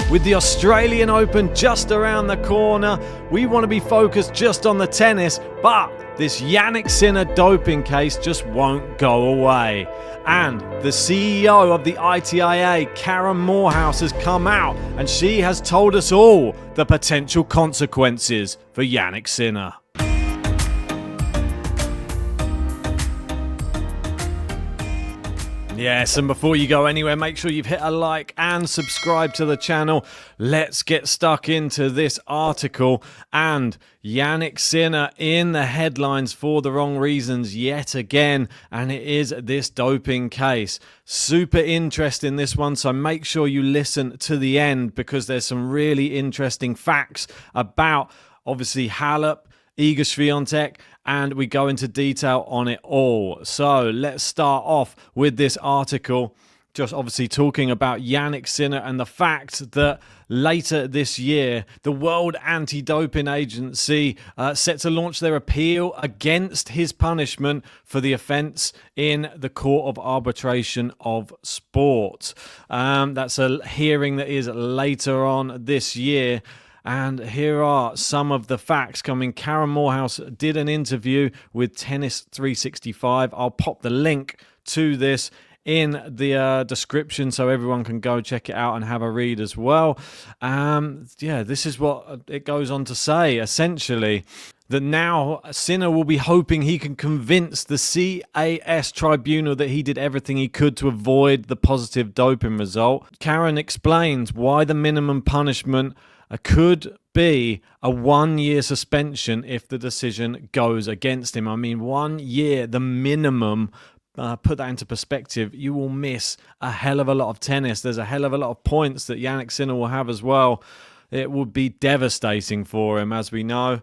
With the Australian Open just around the corner, we want to be focused just on the tennis, but this Jannik Sinner doping case just won't go away. And the CEO of the ITIA, Karen Moorhouse, has come out and she has told us all the potential consequences for Jannik Sinner. Yes, and before you go anywhere, make sure you've hit a like and subscribe to the channel. Let's get stuck into this article. And Jannik Sinner in the headlines for the wrong reasons yet again, and it is this doping case. Super interesting, this one, so make sure you listen to the end because there's some really interesting facts about, obviously, Halep, Iga Swiatek, and we go into detail on it all. So let's start off with this article, just obviously talking about Jannik Sinner and the fact that later this year, the World Anti-Doping Agency set to launch their appeal against his punishment for the offence in the Court of Arbitration of Sport. That's a hearing that is later on this year. And here are some of the facts coming. Karen Moorhouse did an interview with Tennis 365. I'll pop the link to this in the description so everyone can go check it out and have a read as well. This is what it goes on to say, essentially, that now Sinner will be hoping he can convince the CAS tribunal that he did everything he could to avoid the positive doping result. Karen explains why the minimum punishment could be a 1-year suspension if the decision goes against him. I mean, 1 year, the minimum. Put that into perspective, you will miss a hell of a lot of tennis. There's a hell of a lot of points that Jannik Sinner will have as well. It would be devastating for him, as we know.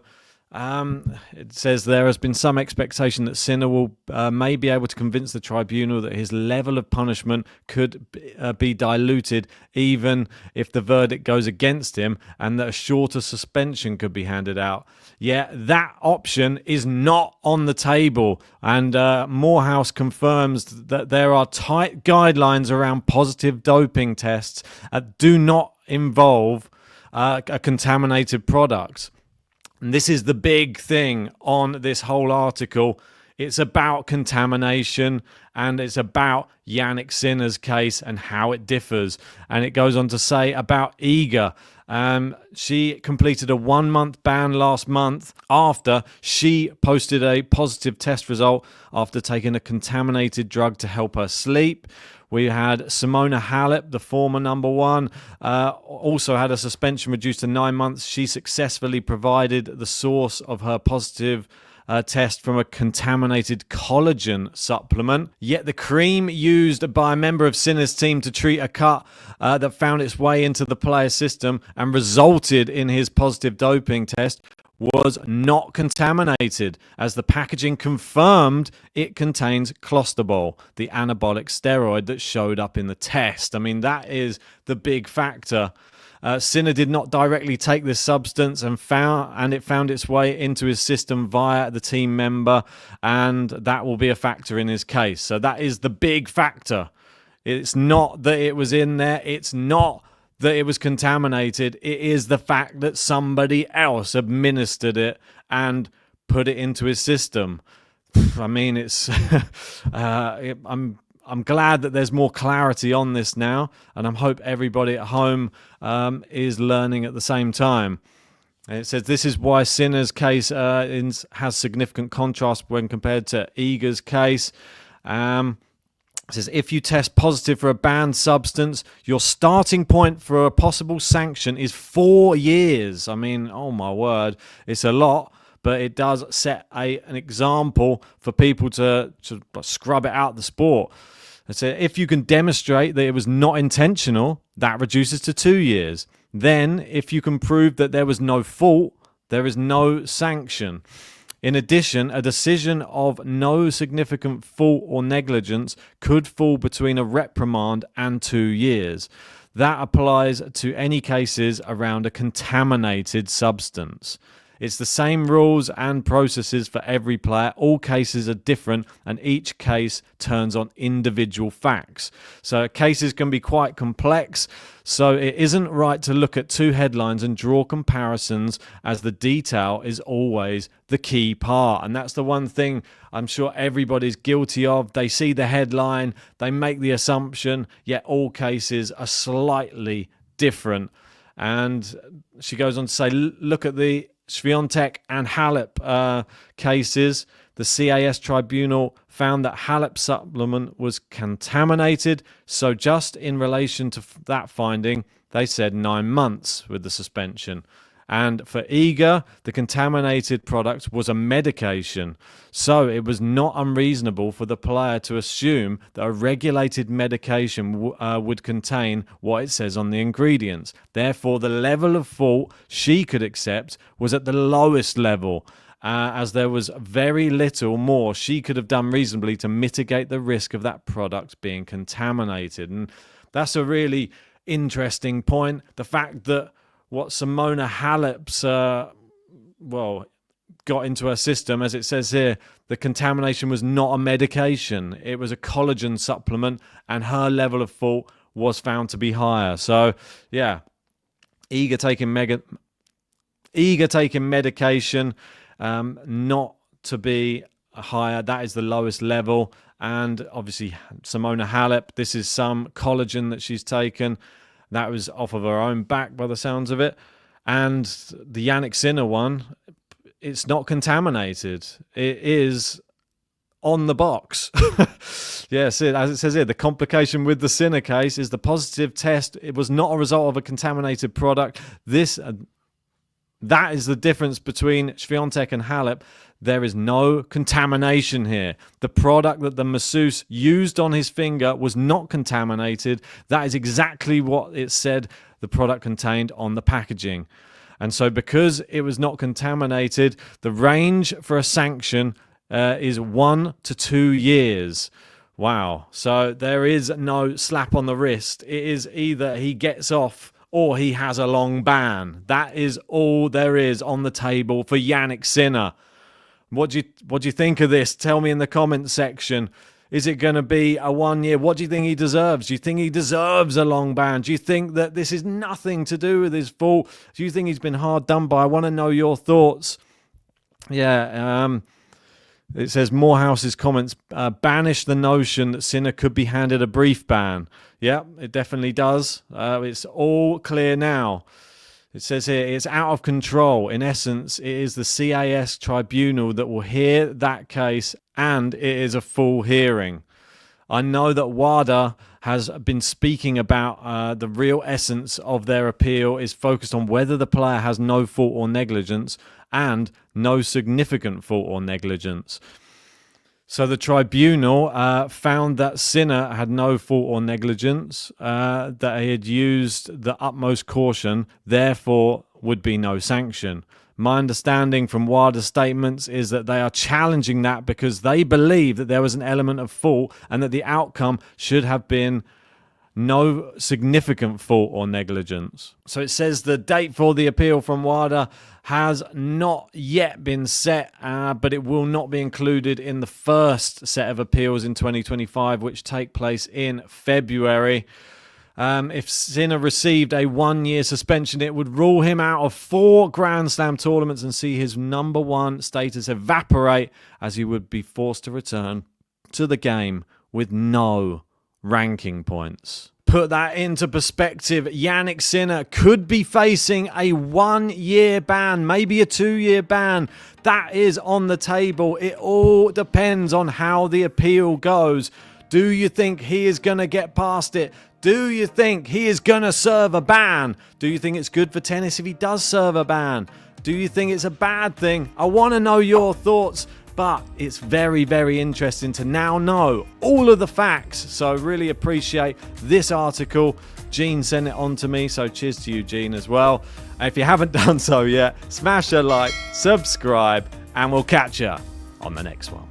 It says there has been some expectation that Sinner will may be able to convince the tribunal that his level of punishment could be diluted even if the verdict goes against him, and that a shorter suspension could be handed out. Yeah, that option is not on the table, and Moorhouse confirms that there are tight guidelines around positive doping tests that do not involve a contaminated product. And this is the big thing on this whole article. It's about contamination, and it's about Jannik Sinner's case and how it differs. And it goes on to say about Iga. She completed a 1-month ban last month after she posted a positive test result after taking a contaminated drug to help her sleep. We had Simona Halep, the former number one, also had a suspension reduced to 9 months. She successfully provided the source of her positive test from a contaminated collagen supplement. Yet the cream used by a member of Sinner's team to treat a cut that found its way into the player's system and resulted in his positive doping test was not contaminated, as the packaging confirmed it contains Clostebol, the anabolic steroid that showed up in the test. I mean, that is the big factor. Sinner did not directly take this substance and it found its way into his system via the team member, and that will be a factor in his case. So that is the big factor. It's not that it was in there. It's not that it was contaminated. It is the fact that somebody else administered it and put it into his system. I mean, it's I'm glad that there's more clarity on this now, and I hope everybody at home is learning at the same time. And it says this is why Sinner's case has significant contrast when compared to Iga's case. It says, if you test positive for a banned substance, your starting point for a possible sanction is 4 years. I mean, oh my word, it's a lot, but it does set an example for people to scrub it out the sport. It says, if you can demonstrate that it was not intentional, that reduces to 2 years. Then, if you can prove that there was no fault, there is no sanction. In addition, a decision of no significant fault or negligence could fall between a reprimand and 2 years. That applies to any cases around a contaminated substance. It's the same rules and processes for every player. All cases are different, and each case turns on individual facts. So cases can be quite complex, so it isn't right to look at two headlines and draw comparisons, as the detail is always the key part. And that's the one thing I'm sure everybody's guilty of. They see the headline, they make the assumption, yet all cases are slightly different. And she goes on to say, look at the Świątek and Halep cases. The CAS tribunal found that Halep supplement was contaminated. So just in relation to that finding, they said 9 months with the suspension. And for IGA, the contaminated product was a medication. So it was not unreasonable for the player to assume that a regulated medication would contain what it says on the ingredients. Therefore, the level of fault she could accept was at the lowest level, as there was very little more she could have done reasonably to mitigate the risk of that product being contaminated. And that's a really interesting point. The fact that what Simona Halep's got into her system, as it says here, the contamination was not a medication. It was a collagen supplement, and her level of fault was found to be higher. So, yeah, IGA taking medication, not to be higher. That is the lowest level. And obviously, Simona Halep, this is some collagen that she's taken. That was off of her own back by the sounds of it. And the Jannik Sinner one, it's not contaminated. It is on the box. Yes, as it says here, the complication with the Sinner case is the positive test. It was not a result of a contaminated product. That is the difference between Świątek and Halep. There is no contamination here. The product that the masseuse used on his finger was not contaminated. That is exactly what it said the product contained on the packaging. And so because it was not contaminated, the range for a sanction is 1 to 2 years. Wow. So there is no slap on the wrist. It is either he gets off or he has a long ban. That is all there is on the table for Jannik Sinner. What do you think of this? Tell me in the comment section. Is it going to be a 1 year? What do you think he deserves? Do you think he deserves a long ban? Do you think that this is nothing to do with his fault? Do you think he's been hard done by? I want to know your thoughts. Yeah, it says Moorhouse's comments banish the notion that Sinner could be handed a brief ban. Yeah, it definitely does. It's all clear now. It says here, it's out of control. In essence, it is the CAS tribunal that will hear that case, and it is a full hearing. I know that WADA has been speaking about the real essence of their appeal is focused on whether the player has no fault or negligence and no significant fault or negligence. So the tribunal found that Sinner had no fault or negligence, that he had used the utmost caution, therefore would be no sanction. My understanding from WADA statements is that they are challenging that because they believe that there was an element of fault and that the outcome should have been no significant fault or negligence. So it says the date for the appeal from WADA has not yet been set, but it will not be included in the first set of appeals in 2025, which take place in February. If Sinner received a 1 year suspension, it would rule him out of 4 Grand Slam tournaments and see his number one status evaporate, as he would be forced to return to the game with no ranking points. Put that into perspective, Jannik Sinner could be facing a 1 year ban, maybe a 2 year ban. That is on the table. It all depends on how the appeal goes. Do you think he is going to get past it? Do you think he is going to serve a ban? Do you think it's good for tennis if he does serve a ban? Do you think it's a bad thing? I want to know your thoughts. But it's very, very interesting to now know all of the facts. So I really appreciate this article. Gene sent it on to me, so cheers to you, Gene, as well. If you haven't done so yet, smash a like, subscribe, and we'll catch you on the next one.